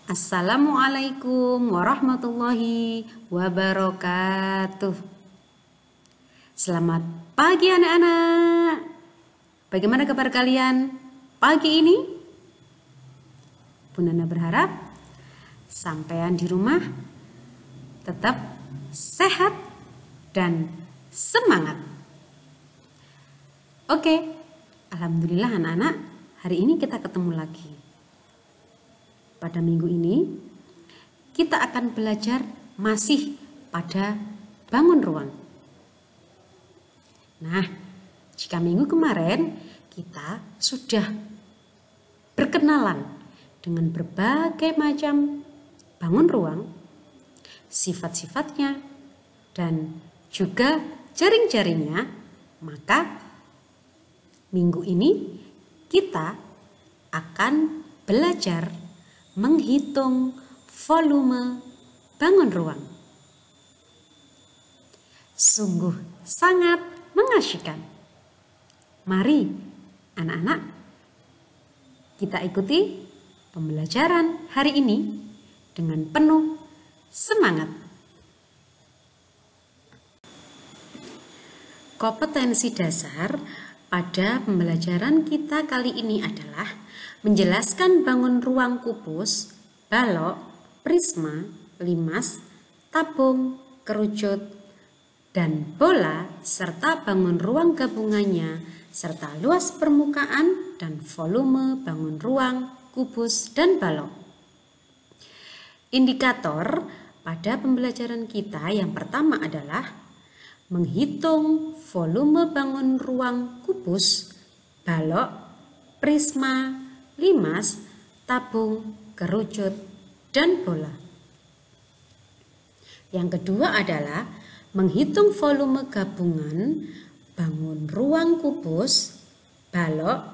Assalamualaikum warahmatullahi wabarakatuh. Selamat pagi anak-anak. Bagaimana kabar kalian pagi ini? Bu Nana berharap sampean di rumah tetap sehat dan semangat. Oke, alhamdulillah anak-anak, hari ini kita ketemu lagi. Pada minggu ini kita akan belajar masih pada bangun ruang. Nah, jika minggu kemarin kita sudah berkenalan dengan berbagai macam bangun ruang, sifat-sifatnya, dan juga jaring-jaringnya, maka minggu ini kita akan belajar menghitung volume bangun ruang. Sungguh sangat mengasyikkan. Mari anak-anak, kita ikuti pembelajaran hari ini dengan penuh semangat. Kompetensi dasar pada pembelajaran kita kali ini adalah menjelaskan bangun ruang kubus, balok, prisma, limas, tabung, kerucut, dan bola, serta bangun ruang gabungannya, serta luas permukaan dan volume bangun ruang kubus dan balok. Indikator pada pembelajaran kita yang pertama adalah menghitung volume bangun ruang kubus, balok, prisma, limas, tabung, kerucut, dan bola. Yang kedua adalah menghitung volume gabungan bangun ruang kubus, balok,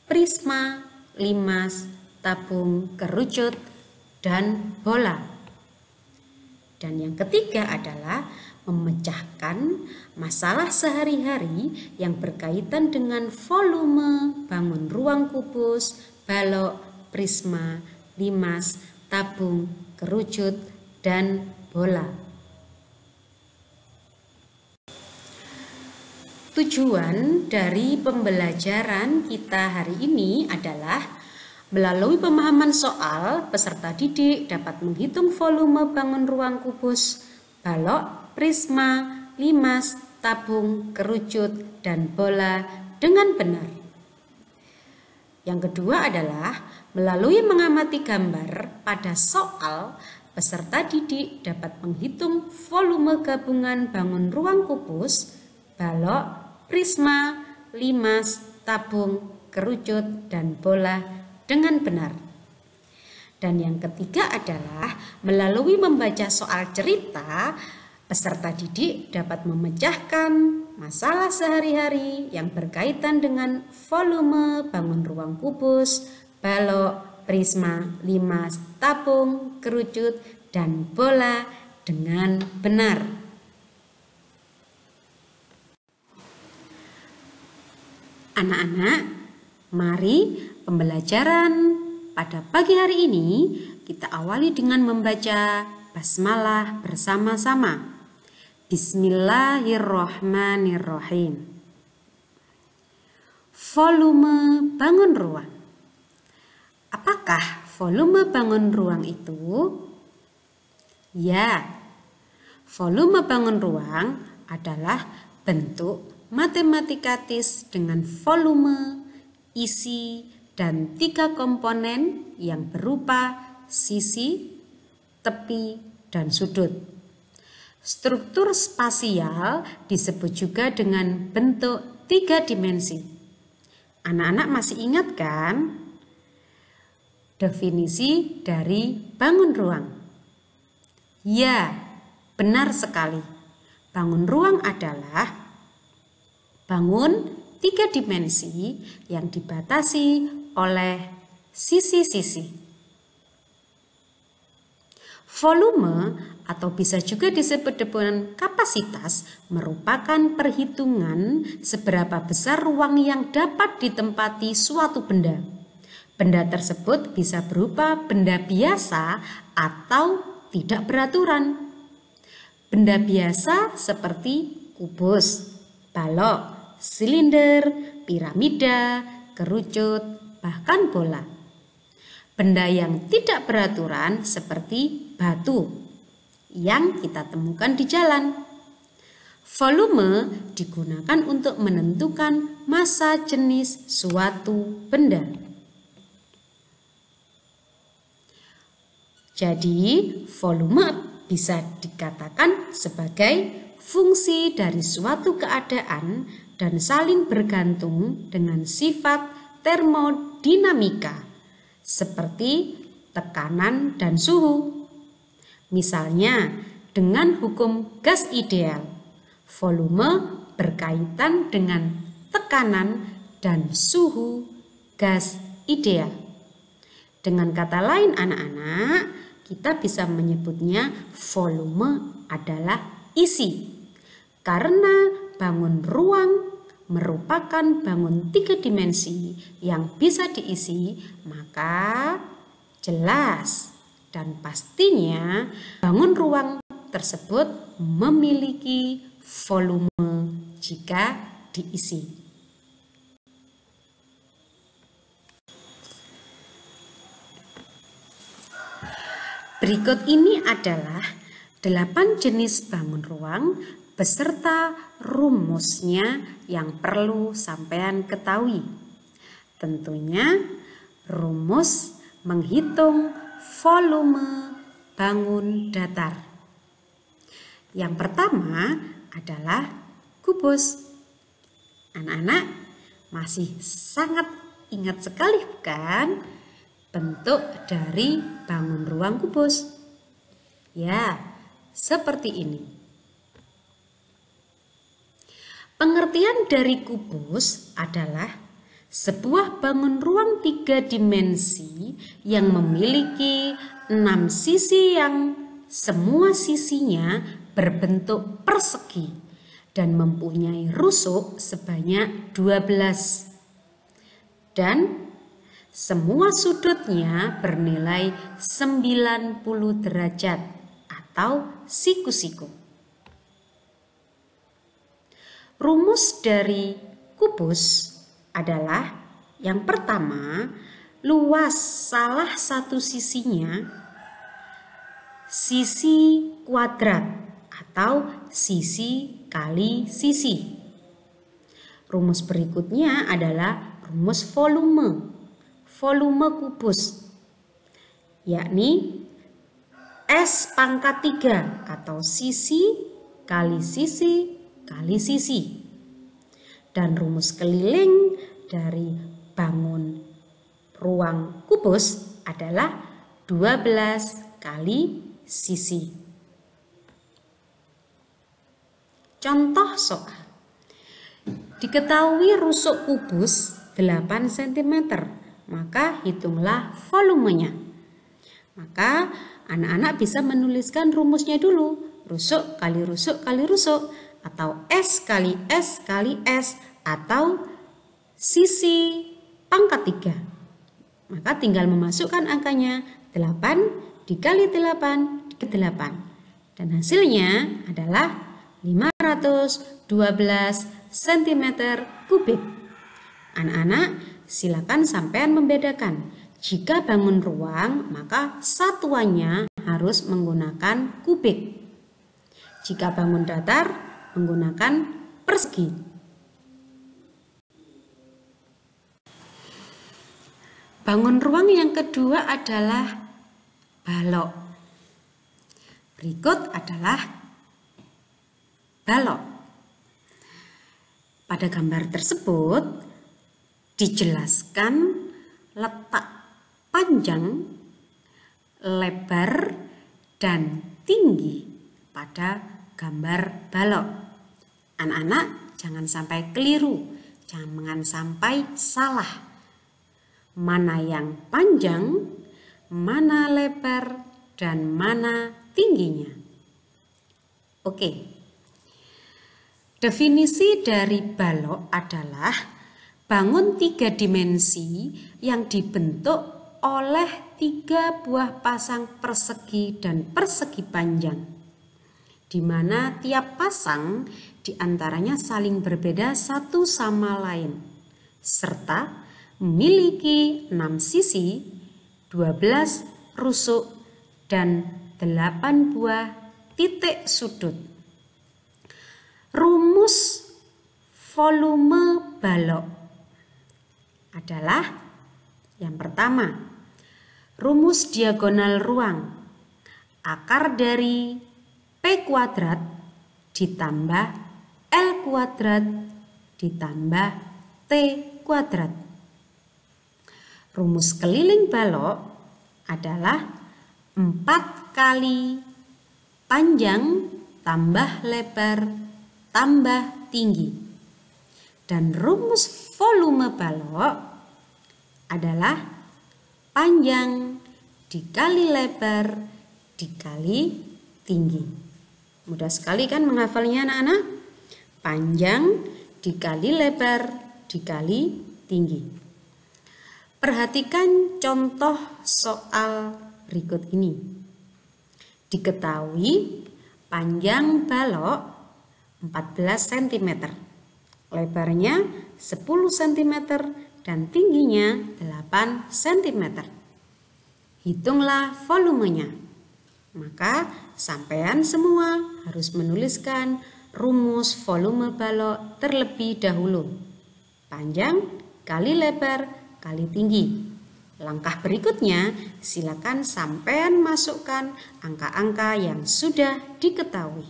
prisma, limas, tabung, kerucut, dan bola. Dan yang ketiga adalah memecahkan masalah sehari-hari yang berkaitan dengan volume bangun ruang kubus, balok, prisma, limas, tabung, kerucut, dan bola. Tujuan dari pembelajaran kita hari ini adalah melalui pemahaman soal, peserta didik dapat menghitung volume bangun ruang kubus, balok, prisma, limas, tabung, kerucut, dan bola dengan benar. Yang kedua adalah melalui mengamati gambar pada soal, peserta didik dapat menghitung volume gabungan bangun ruang kubus, balok, prisma, limas, tabung, kerucut, dan bola dengan benar. Dan yang ketiga adalah melalui membaca soal cerita, peserta didik dapat memecahkan masalah sehari-hari yang berkaitan dengan volume bangun ruang kubus, balok, prisma, limas, tabung, kerucut, dan bola dengan benar. Anak-anak, mari pembelajaran pada pagi hari ini kita awali dengan membaca basmalah bersama-sama. Bismillahirrahmanirrahim. Volume bangun ruang. Apakah volume bangun ruang itu? Ya, volume bangun ruang adalah bentuk matematikatis dengan volume, isi, dan 3 komponen yang berupa sisi, tepi, dan sudut. Struktur spasial disebut juga dengan bentuk 3 dimensi. Anak-anak masih ingat kan definisi dari bangun ruang? Ya, benar sekali. Bangun ruang adalah bangun 3 dimensi yang dibatasi oleh sisi-sisi. Volume atau bisa juga disebut dengan kapasitas merupakan perhitungan seberapa besar ruang yang dapat ditempati suatu benda Benda tersebut bisa berupa benda biasa atau tidak beraturan. Benda biasa seperti kubus, balok, silinder, piramida, kerucut, bahkan bola. Benda yang tidak beraturan seperti batu yang kita temukan di jalan. Volume digunakan untuk menentukan massa jenis suatu benda. Jadi, volume bisa dikatakan sebagai fungsi dari suatu keadaan dan saling bergantung dengan sifat termodinamika, seperti tekanan dan suhu. Misalnya, dengan hukum gas ideal, volume berkaitan dengan tekanan dan suhu gas ideal. Dengan kata lain anak-anak, kita bisa menyebutnya volume adalah isi. Karena bangun ruang merupakan bangun 3 dimensi yang bisa diisi, maka jelas dan pastinya bangun ruang tersebut memiliki volume jika diisi. Berikut ini adalah 8 jenis bangun ruang beserta rumusnya yang perlu sampean ketahui. Tentunya rumus menghitung volume bangun datar. Yang pertama adalah kubus. Anak-anak masih sangat ingat sekali bukan? Bentuk dari bangun ruang kubus. Ya, seperti ini. Pengertian dari kubus adalah sebuah bangun ruang 3 dimensi yang memiliki 6 sisi yang semua sisinya berbentuk persegi dan mempunyai rusuk sebanyak 12. Dan semua sudutnya bernilai 90 derajat atau siku-siku. Rumus dari kubus adalah yang pertama, luas salah satu sisinya sisi kuadrat atau sisi kali sisi. Rumus berikutnya adalah rumus volume kubus, yakni S pangkat 3 atau sisi kali sisi kali sisi. Dan rumus keliling dari bangun ruang kubus adalah 12 kali sisi. Contoh soal. Diketahui rusuk kubus 8 cm. Maka hitunglah volumenya. Maka anak-anak bisa menuliskan rumusnya dulu. Rusuk kali rusuk kali rusuk, atau S kali S kali S, atau sisi pangkat 3. Maka tinggal memasukkan angkanya 8 dikali 8 dikali 8. Dan hasilnya adalah 512 cm kubik. Anak-anak, silakan sampean membedakan. Jika bangun ruang, maka satuannya harus menggunakan kubik. Jika bangun datar, menggunakan persegi. Bangun ruang yang kedua adalah balok. Berikut adalah balok. Pada gambar tersebut dijelaskan letak panjang, lebar, dan tinggi pada gambar balok. Anak-anak jangan sampai keliru, jangan sampai salah. Mana yang panjang, mana lebar, dan mana tingginya. Oke. Definisi dari balok adalah bangun 3 dimensi yang dibentuk oleh 3 buah pasang persegi dan persegi panjang, di mana tiap pasang diantaranya saling berbeda satu sama lain, serta memiliki 6 sisi, 12 rusuk, dan 8 buah titik sudut. Rumus volume balok adalah yang pertama, rumus diagonal ruang, akar dari P kuadrat ditambah L kuadrat ditambah T kuadrat. Rumus keliling balok adalah 4 kali panjang tambah lebar tambah tinggi. Dan rumus volume balok adalah panjang dikali lebar dikali tinggi. Mudah sekali kan menghafalnya anak-anak? Panjang dikali lebar dikali tinggi. Perhatikan contoh soal berikut ini. Diketahui panjang balok 14 cm, lebarnya 10 cm, dan tingginya 8 cm. Hitunglah volumenya. Maka sampean semua harus menuliskan rumus volume balok terlebih dahulu. Panjang kali lebar kali tinggi. Langkah berikutnya, silakan sampean masukkan angka-angka yang sudah diketahui.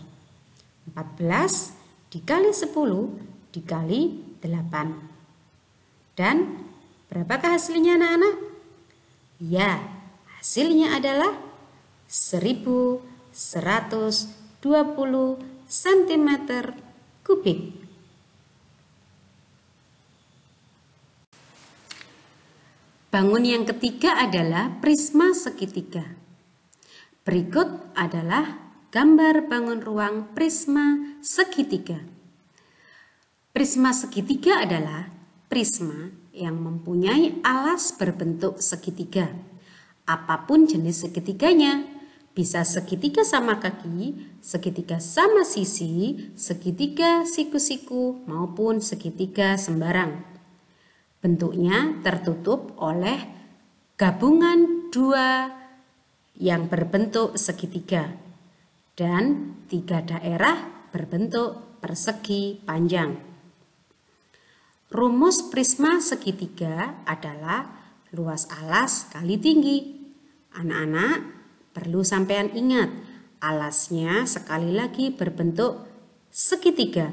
14 dikali 10 dikali 8. Dan berapakah hasilnya anak-anak? Ya, hasilnya adalah 1120 cm kubik. Bangun yang ketiga adalah prisma segitiga. Berikut adalah gambar bangun ruang prisma segitiga. Prisma segitiga adalah prisma yang mempunyai alas berbentuk segitiga. Apapun jenis segitiganya, bisa segitiga sama kaki, segitiga sama sisi, segitiga siku-siku, maupun segitiga sembarang. Bentuknya tertutup oleh gabungan 2 yang berbentuk segitiga dan 3 daerah berbentuk persegi panjang. Rumus prisma segitiga adalah luas alas kali tinggi. Anak-anak perlu sampean ingat, alasnya sekali lagi berbentuk segitiga.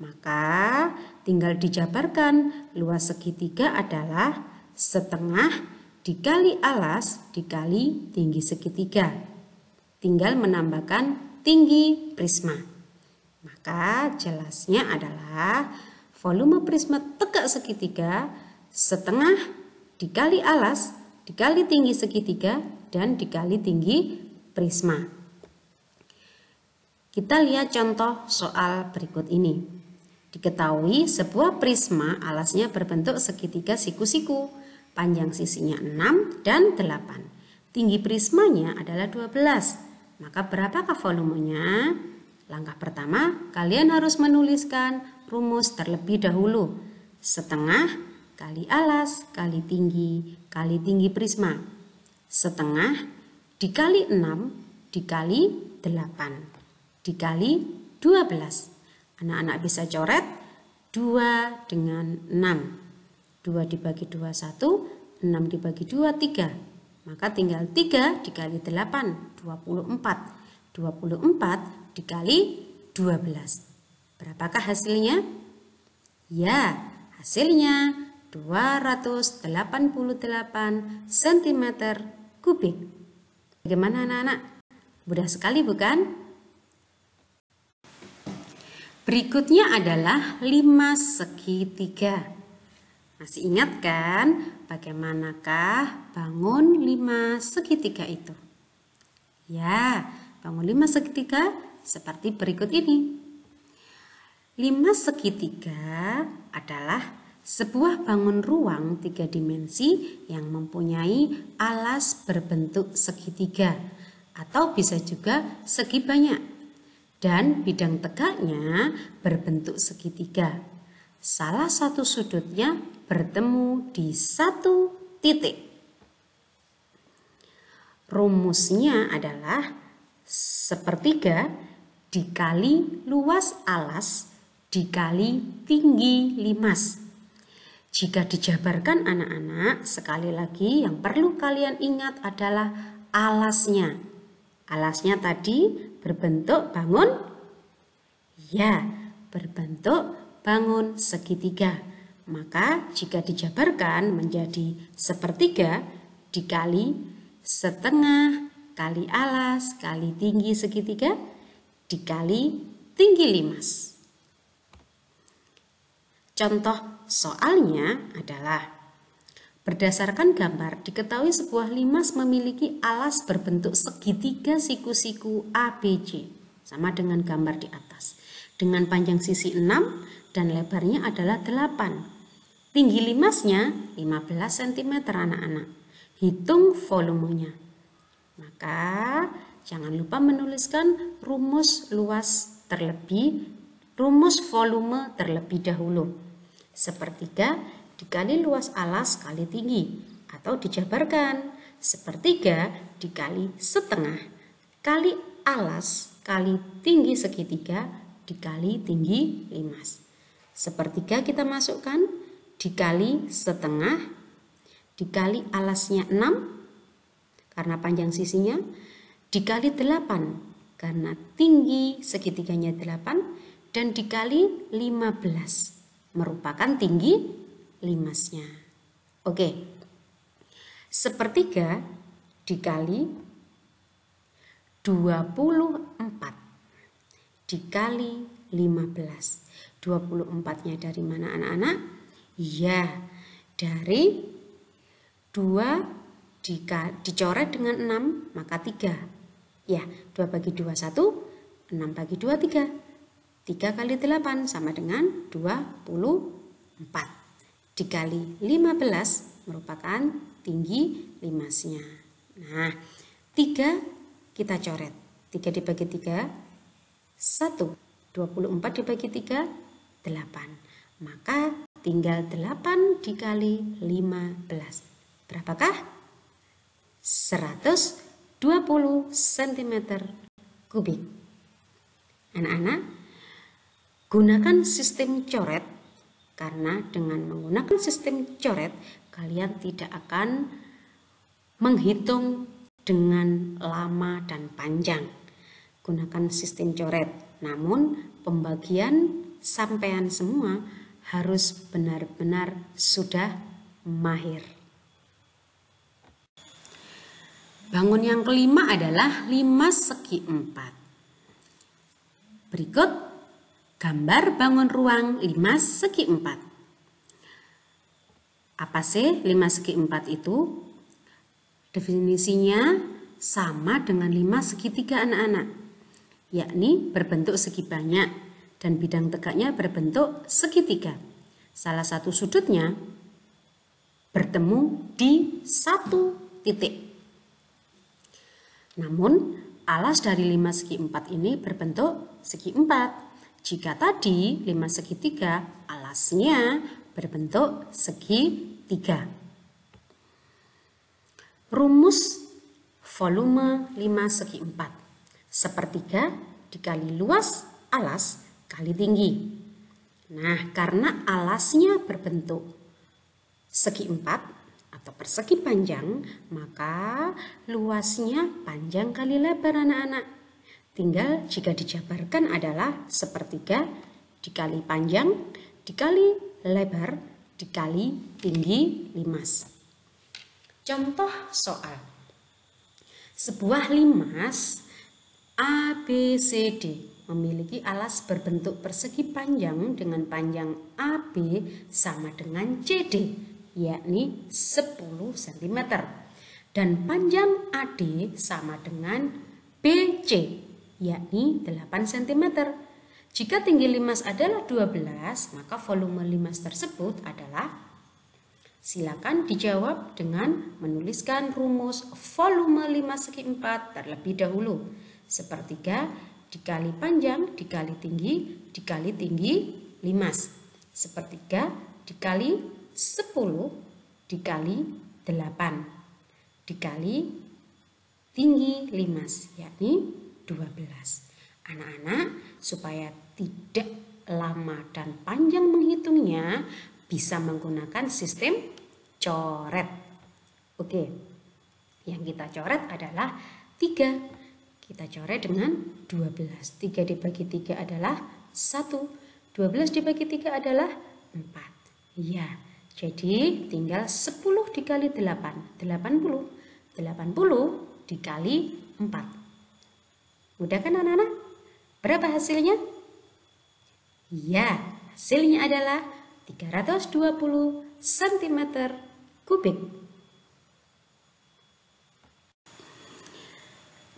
Maka tinggal dijabarkan, luas segitiga adalah setengah dikali alas dikali tinggi segitiga. Tinggal menambahkan tinggi prisma. Maka jelasnya adalah volume prisma tegak segitiga setengah dikali alas dikali tinggi segitiga dan dikali tinggi prisma. Kita lihat contoh soal berikut ini. Diketahui sebuah prisma alasnya berbentuk segitiga siku-siku, panjang sisinya 6 dan 8. Tinggi prismanya adalah 12. Maka berapakah volumenya? Langkah pertama, kalian harus menuliskan rumus terlebih dahulu. Setengah kali alas kali tinggi prisma. Setengah dikali 6 dikali 8 dikali 12. Anak-anak bisa coret 2 dengan 6. 2 dibagi 2 1, 6 dibagi 2 3. Maka tinggal 3 dikali 8, 24. 24 dikali 12. Berapakah hasilnya? Ya, hasilnya 288 cm kubik. Bagaimana anak-anak? Mudah sekali bukan? Berikutnya adalah 5 segitiga. Masih ingat kan bagaimanakah bangun 5 segitiga itu? Ya, bangun 5 segitiga seperti berikut ini. 5 segitiga adalah sebuah bangun ruang 3 dimensi yang mempunyai alas berbentuk segitiga atau bisa juga segi banyak dan bidang tegaknya berbentuk segitiga. Salah satu sudutnya bertemu di satu titik. Rumusnya adalah sepertiga dikali luas alas dikali tinggi limas. Jika dijabarkan anak-anak, sekali lagi yang perlu kalian ingat adalah alasnya. Alasnya tadi berbentuk bangun, ya, berbentuk bangun segitiga. Maka jika dijabarkan menjadi sepertiga dikali setengah kali alas kali tinggi segitiga dikali tinggi limas. Contoh soalnya adalah berdasarkan gambar diketahui sebuah limas memiliki alas berbentuk segitiga siku-siku ABC sama dengan gambar di atas dengan panjang sisi 6 dan lebarnya adalah 8. Tinggi limasnya 15 cm anak-anak. Hitung volumenya. Maka jangan lupa menuliskan rumus volume terlebih dahulu. Sepertiga dikali luas alas kali tinggi atau dijabarkan sepertiga dikali setengah kali alas kali tinggi segitiga dikali tinggi limas. Sepertiga kita masukkan dikali setengah dikali alasnya 6 karena panjang sisinya dikali 8 karena tinggi segitiganya 8 dan dikali 15 merupakan tinggi limasnya. Oke. Sepertiga dikali 24 dikali 15. 24-nya dari mana anak-anak? Ya, dari 2 dicoret dengan 6 maka 3. Ya, 2 bagi 2 1, 6 bagi 2 3. 3 kali 8 sama dengan 24 dikali 15 merupakan tinggi limasnya. Nah, 3 kita coret. 3 dibagi 3 1. 24 dibagi 3 8. Maka tinggal 8 dikali 15. Berapakah? 120 cm kubik. Anak-anak, gunakan sistem coret karena dengan menggunakan sistem coret kalian tidak akan menghitung dengan lama dan panjang. Gunakan sistem coret, namun pembagian sampean semua harus benar-benar sudah mahir. Bangun yang kelima adalah limas segi 4. Berikut gambar bangun ruang limas segi 4. Apa sih limas segi 4 itu? Definisinya sama dengan limas segitiga anak-anak, yakni berbentuk segi banyak dan bidang tegaknya berbentuk segitiga. Salah satu sudutnya bertemu di satu titik. Namun alas dari limas segi 4 ini berbentuk segi 4. Jika tadi limas segitiga, alasnya berbentuk segitiga. Rumus volume limas segi 4. Sepertiga dikali luas alas kali tinggi. Nah, karena alasnya berbentuk segi 4 atau persegi panjang, maka luasnya panjang kali lebar anak-anak. Tinggal jika dijabarkan adalah sepertiga dikali panjang dikali lebar dikali tinggi limas. Contoh soal. Sebuah limas ABCD memiliki alas berbentuk persegi panjang dengan panjang AB sama dengan CD, yakni 10 cm. Dan panjang AD sama dengan BC, yakni 8 cm. Jika tinggi limas adalah 12, maka volume limas tersebut adalah, silakan dijawab dengan menuliskan rumus volume limas segi 4 terlebih dahulu. Sepertiga dikali panjang dikali tinggi limas. Sepertiga dikali 10 dikali 8 dikali tinggi limas, yakni 12. Anak-anak, supaya tidak lama dan panjang menghitungnya, bisa menggunakan sistem coret. Oke, yang kita coret adalah 3. Kita coret dengan 12. 3 dibagi 3 adalah 1. 12 dibagi 3 adalah 4. Ya, jadi tinggal 10 dikali 8, 80. 80 dikali 4. Mudah kan anak-anak? Berapa hasilnya? Ya, hasilnya adalah 320 cm kubik.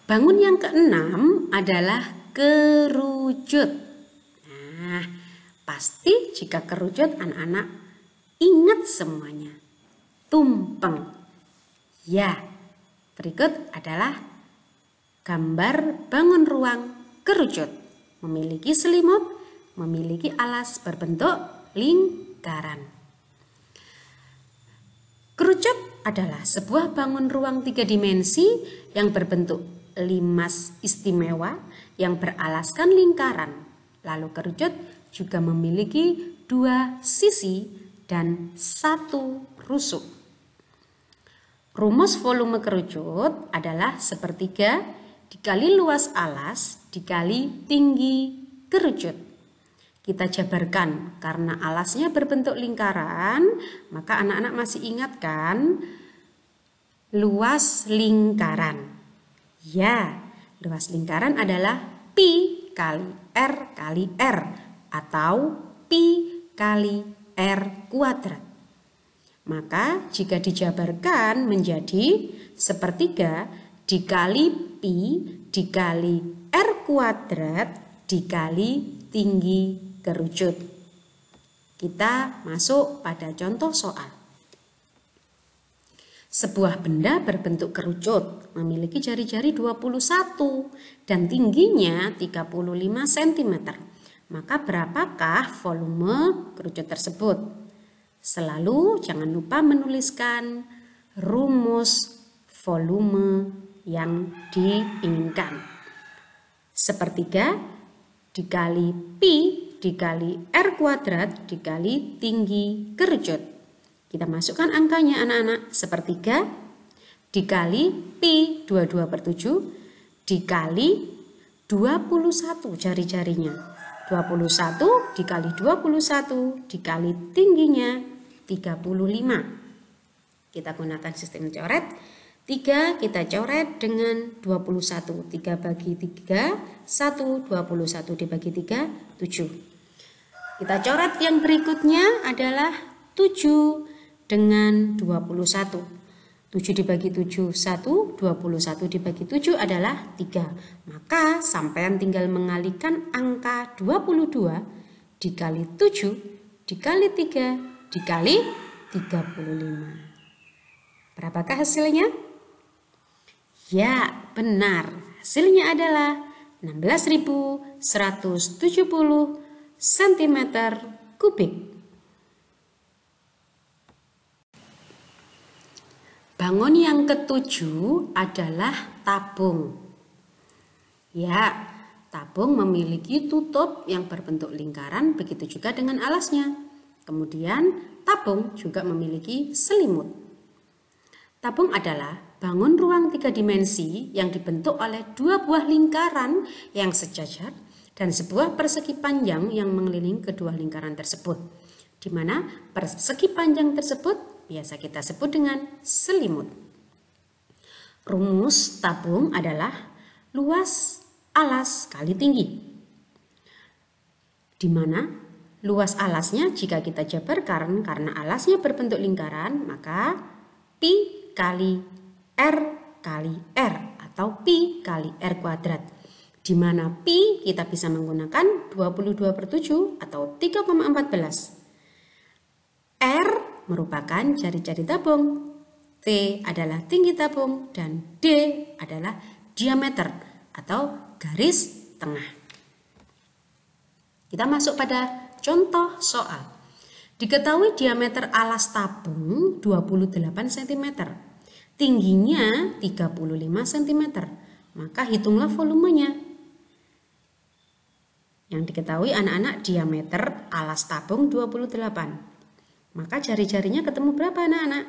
Bangun yang keenam adalah kerucut. Nah, pasti jika kerucut anak-anak ingat semuanya. Tumpeng. Ya, berikut adalah gambar bangun ruang kerucut. Memiliki selimut, memiliki alas berbentuk lingkaran. Kerucut adalah sebuah bangun ruang 3 dimensi yang berbentuk limas istimewa yang beralaskan lingkaran. Lalu kerucut juga memiliki 2 sisi dan 1 rusuk. Rumus volume kerucut adalah sepertiga dikali luas alas dikali tinggi kerucut. Kita jabarkan karena alasnya berbentuk lingkaran, maka anak-anak masih ingat kan luas lingkaran. Ya, luas lingkaran adalah pi kali R atau pi kali R kuadrat. Maka jika dijabarkan menjadi sepertiga dikali pi dikali R kuadrat dikali tinggi kerucut. Kita masuk pada contoh soal. Sebuah benda berbentuk kerucut memiliki jari-jari 21 dan tingginya 35 cm. Maka berapakah volume kerucut tersebut? Selalu jangan lupa menuliskan rumus volume yang diinginkan. Sepertiga dikali pi dikali R kuadrat dikali tinggi kerucut. Kita masukkan angkanya anak-anak. Sepertiga dikali pi 22/7 dikali 21 jari-jarinya. 21 dikali 21 dikali tingginya 35. Kita gunakan sistem coret. 3 kita coret dengan 21. 3 bagi 3, 1. 21 dibagi 3, 7. Kita coret yang berikutnya adalah 7 dengan 21. 7 dibagi 7, 1. 21 dibagi 7 adalah 3. Maka sampean tinggal mengalihkan angka 22 dikali 7 dikali 3 dikali 35. Berapakah hasilnya? Ya, benar. Hasilnya adalah 16.170 cm kubik. Bangun yang ketujuh adalah tabung. Ya, tabung memiliki tutup yang berbentuk lingkaran, begitu juga dengan alasnya. Kemudian, tabung juga memiliki selimut. Tabung adalah bangun ruang 3 dimensi yang dibentuk oleh 2 buah lingkaran yang sejajar dan sebuah persegi panjang yang mengelilingi kedua lingkaran tersebut, di mana persegi panjang tersebut biasa kita sebut dengan selimut. Rumus tabung adalah luas alas kali tinggi, di mana luas alasnya jika kita jabarkan karena alasnya berbentuk lingkaran, maka pi kali R kali R atau pi kali R kuadrat. di mana pi kita bisa menggunakan 22/7 atau 3,14. R merupakan jari-jari tabung, T adalah tinggi tabung, dan D adalah diameter atau garis tengah. Kita masuk pada contoh soal. Diketahui diameter alas tabung 28 cm, tingginya 35 cm, maka hitunglah volumenya. Yang diketahui anak-anak diameter alas tabung 28. Maka jari-jarinya ketemu berapa anak-anak?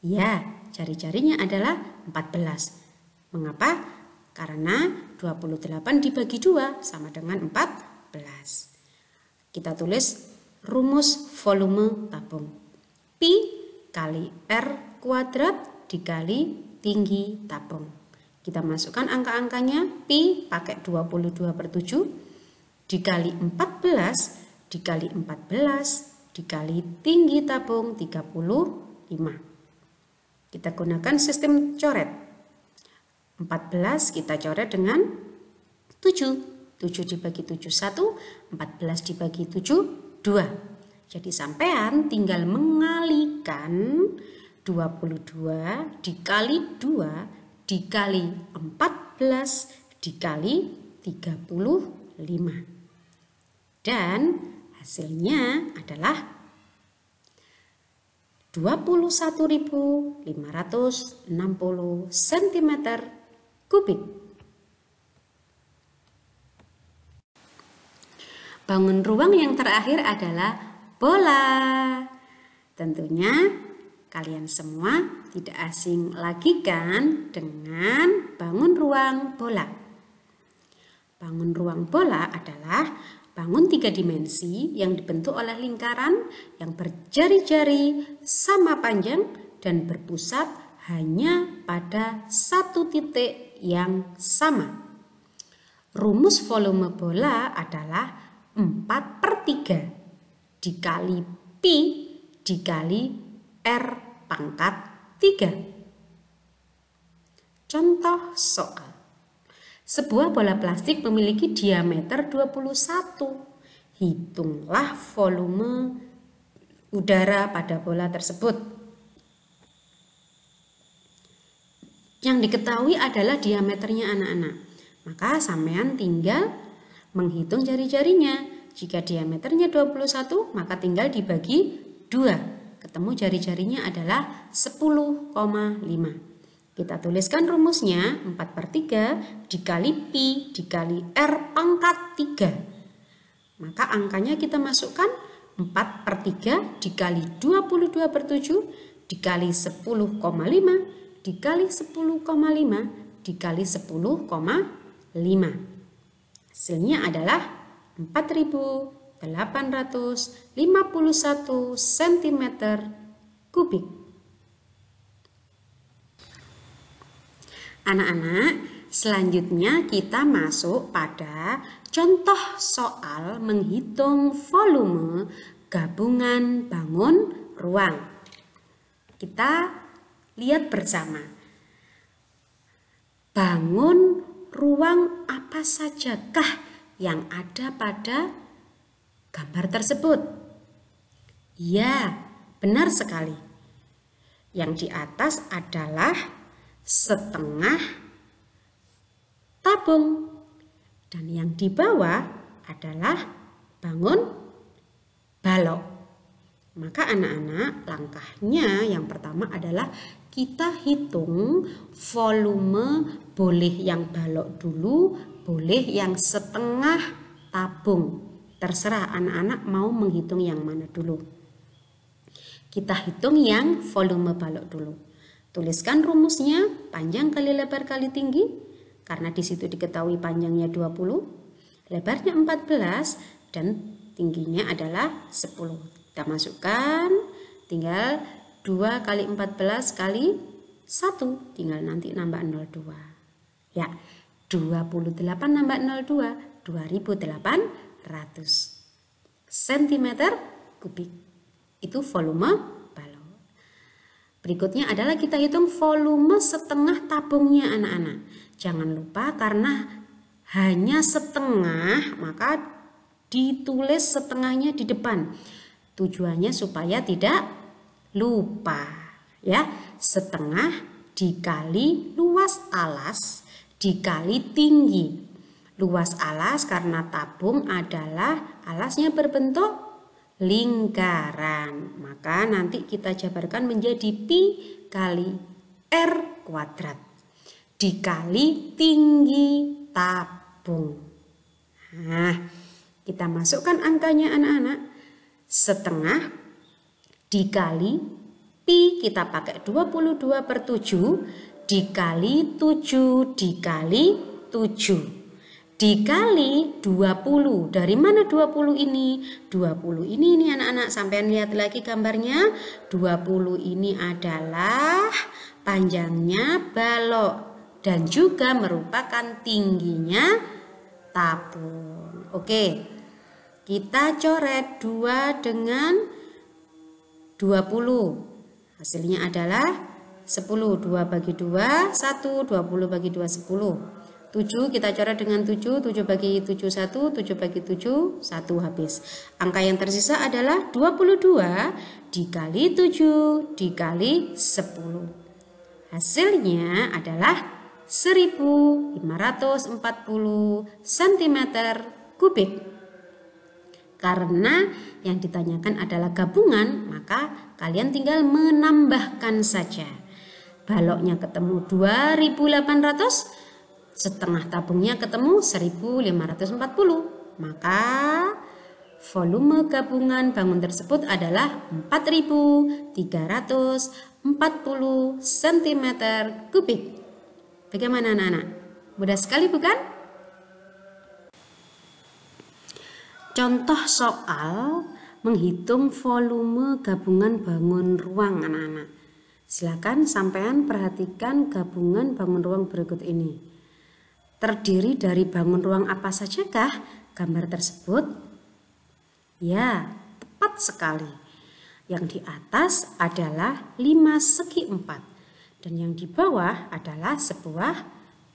Ya, jari-jarinya adalah 14. Mengapa? Karena 28 dibagi 2 sama dengan 14. Kita tulis rumus volume tabung. Pi kali R kuadrat dikali tinggi tabung. Kita masukkan angka-angkanya. Pi pakai 22/7 dikali 14 dikali 14 dikali tinggi tabung 35. Kita gunakan sistem coret. 14 kita coret dengan 7. 7 dibagi 7 1, 14 dibagi 7 2. Jadi sampean tinggal mengalikan 22 dikali 2 dikali 14 dikali 35. Dan hasilnya adalah 21.560 cm kubik. Bangun ruang yang terakhir adalah bola. Tentunya kalian semua tidak asing lagi kan dengan bangun ruang bola. Bangun ruang bola adalah bangun 3 dimensi yang dibentuk oleh lingkaran yang berjari-jari sama panjang dan berpusat hanya pada satu titik yang sama. Rumus volume bola adalah 4/3 dikali pi dikali R pangkat 3. Contoh soal. Sebuah bola plastik memiliki diameter 21. Hitunglah volume udara pada bola tersebut. Yang diketahui adalah diameternya anak-anak. Maka sampean tinggal menghitung jari-jarinya. Jika diameternya 21, maka tinggal dibagi 2. Ketemu jari-jarinya adalah 10,5. Kita tuliskan rumusnya 4/3 dikali pi dikali R pangkat 3. Maka angkanya kita masukkan 4/3 dikali 22/7 dikali 10,5 dikali 10,5 dikali 10,5. Hasilnya adalah 4.851 cm kubik. Anak-anak, selanjutnya kita masuk pada contoh soal menghitung volume gabungan bangun ruang. Kita lihat bersama. Bangun ruang apa sajakah yang ada pada gambar tersebut? Ya, benar sekali. Yang di atas adalah setengah tabung dan yang di bawah adalah bangun balok. Maka anak-anak, langkahnya yang pertama adalah kita hitung volume, boleh yang balok dulu, boleh yang setengah tabung. Terserah anak-anak mau menghitung yang mana dulu. Kita hitung yang volume balok dulu. Tuliskan rumusnya, panjang kali lebar kali tinggi, karena di situ diketahui panjangnya 20, lebarnya 14, dan tingginya adalah 10. Kita masukkan, tinggal 2 kali 14 kali 1, tinggal nanti nambah 02. Ya, 28 nambah 02, 2800 cm kubik. Itu volume. Berikutnya adalah kita hitung volume setengah tabungnya anak-anak. Jangan lupa karena hanya setengah, maka ditulis setengahnya di depan. Tujuannya supaya tidak lupa ya. Setengah dikali luas alas dikali tinggi. Luas alas karena tabung adalah alasnya berbentuk lingkaran, maka nanti kita jabarkan menjadi pi kali r kuadrat dikali tinggi tabung. Nah, kita masukkan angkanya anak-anak. Setengah dikali pi, kita pakai 22/7 dikali 7 dikali 7 dikali 20. Dari mana 20 ini? 20 ini anak-anak, sampean lihat lagi gambarnya. 20 ini adalah panjangnya balok dan juga merupakan tingginya tabung. Oke, kita coret 2 dengan 20. Hasilnya adalah 10. 2 bagi 2, 1. 20 bagi 2, 10. 7 kita coret dengan 7, 7 bagi 7 1, 7 bagi 7 1, habis. Angka yang tersisa adalah 22 dikali 7 dikali 10. Hasilnya adalah 1540 cm kubik. Karena yang ditanyakan adalah gabungan, maka kalian tinggal menambahkan saja. Baloknya ketemu 2800, setengah tabungnya ketemu 1540, maka volume gabungan bangun tersebut adalah 4340 cm kubik. Bagaimana anak-anak? Mudah sekali bukan? Contoh soal menghitung volume gabungan bangun ruang anak-anak. Silakan sampean perhatikan gabungan bangun ruang berikut ini. Terdiri dari bangun ruang apa sajakah gambar tersebut? Ya, tepat sekali. Yang di atas adalah 5 segi 4 dan yang di bawah adalah sebuah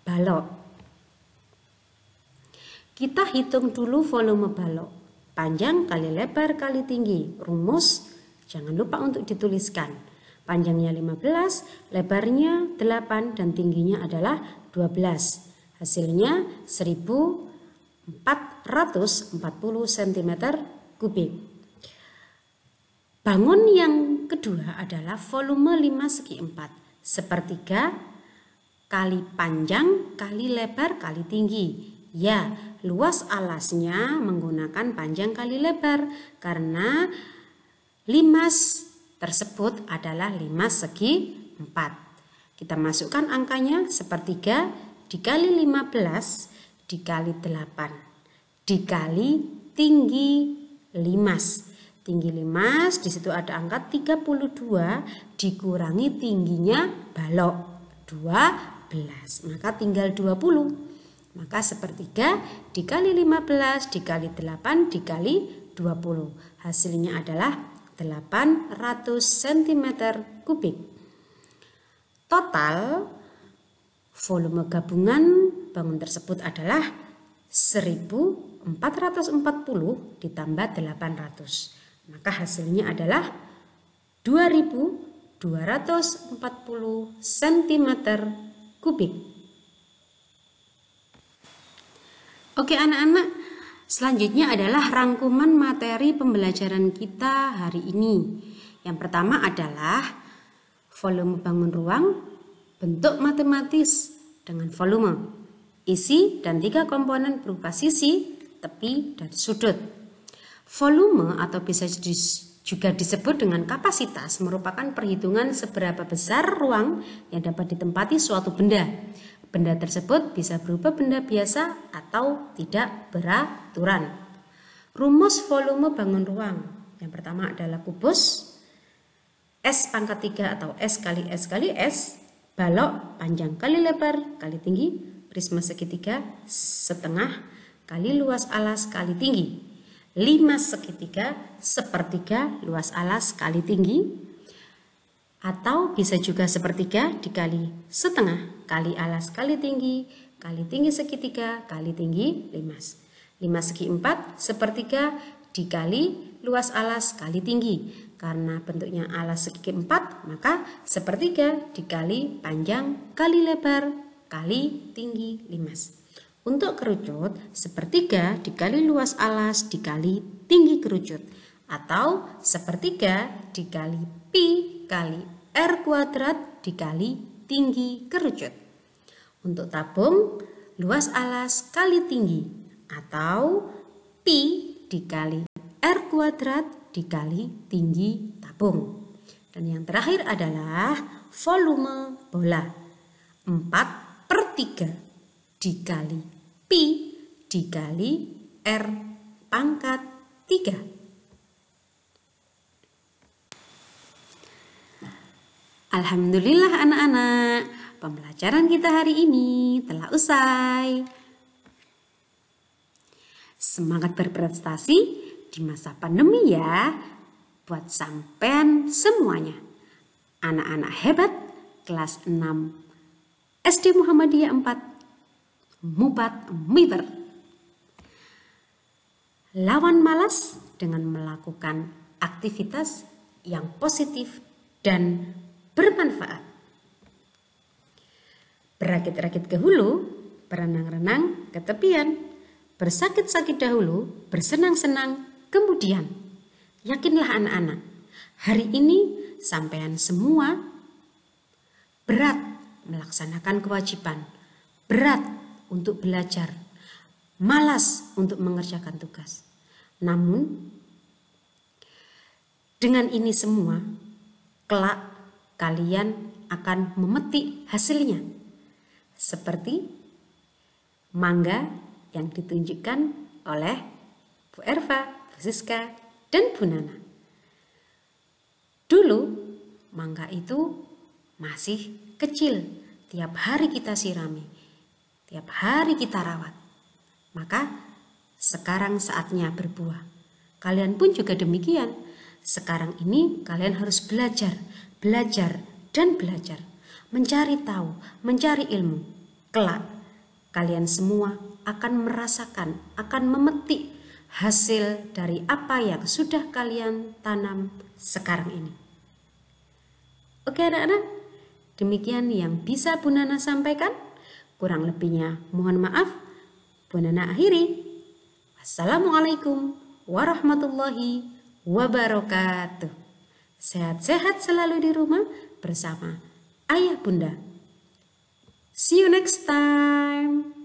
balok. Kita hitung dulu volume balok. Panjang kali lebar kali tinggi. Rumus jangan lupa untuk dituliskan. Panjangnya 15, lebarnya 8 dan tingginya adalah 12. Hasilnya 1440 cm kubik. Bangun yang kedua adalah volume 5 segi 4. Sepertiga kali panjang kali lebar kali tinggi. Ya, luas alasnya menggunakan panjang kali lebar karena 5 tersebut adalah 5 segi 4. Kita masukkan angkanya. Sepertiga dikali 15 dikali 8 dikali tinggi 5. Tinggi 5 di situ ada angka 32 dikurangi tingginya balok 12, maka tinggal 20. Maka sepertiga dikali 15 dikali 8 dikali 20. Hasilnya adalah 800 cm kubik. Total volume gabungan bangun tersebut adalah 1440 ditambah 800. Maka hasilnya adalah 2240 cm kubik. Oke anak-anak, selanjutnya adalah rangkuman materi pembelajaran kita hari ini. Yang pertama adalah volume bangun ruang, bentuk matematis dengan volume, isi dan 3 komponen berupa sisi, tepi, dan sudut. Volume atau bisa juga disebut dengan kapasitas merupakan perhitungan seberapa besar ruang yang dapat ditempati suatu benda. Benda tersebut bisa berupa benda biasa atau tidak beraturan. Rumus volume bangun ruang yang pertama adalah kubus S pangkat 3 atau S kali S kali S, balok panjang kali lebar kali tinggi, prisma segitiga setengah kali luas alas kali tinggi. 5 segitiga sepertiga luas alas kali tinggi, atau bisa juga sepertiga dikali setengah kali alas kali tinggi kali tinggi segitiga kali tinggi limas. 5 segi 4 sepertiga dikali luas alas kali tinggi. Karena bentuknya alas segi 4, maka sepertiga dikali panjang kali lebar kali tinggi limas. Untuk kerucut, sepertiga dikali luas alas dikali tinggi kerucut, atau sepertiga dikali pi kali r kuadrat dikali tinggi kerucut. Untuk tabung, luas alas kali tinggi, atau pi dikali r kuadrat dikali tinggi tabung. Dan yang terakhir adalah volume bola, 4/3 dikali pi dikali r pangkat 3. Alhamdulillah anak-anak, pembelajaran kita hari ini telah usai. Semangat berprestasi di masa pandemi ya, buat sampean semuanya. Anak-anak hebat kelas 6 SD Muhammadiyah 4 Mubat Miber. Lawan malas dengan melakukan aktivitas yang positif dan bermanfaat. Berakit-rakit ke hulu, berenang-renang ke tepian, bersakit-sakit dahulu, bersenang-senang kemudian. Yakinlah anak-anak, hari ini sampean semua berat melaksanakan kewajiban, berat untuk belajar, malas untuk mengerjakan tugas. Namun, dengan ini semua, kelak kalian akan memetik hasilnya. Seperti mangga yang ditunjukkan oleh Bu Erva, Bu Siska, dan Bu Nana. Dulu, mangga itu masih kecil, tiap hari kita sirami. Tiap hari kita rawat, maka sekarang saatnya berbuah. Kalian pun juga demikian. Sekarang ini kalian harus belajar, dan belajar. Mencari tahu, mencari ilmu. Kelak, kalian semua akan merasakan, akan memetik hasil dari apa yang sudah kalian tanam sekarang ini. Oke anak-anak, demikian yang bisa Bu Nana sampaikan. Kurang lebihnya mohon maaf. Bu Nana akhiri. Wassalamualaikum warahmatullahi wabarakatuh. Sehat-sehat selalu di rumah bersama ayah bunda. See you next time.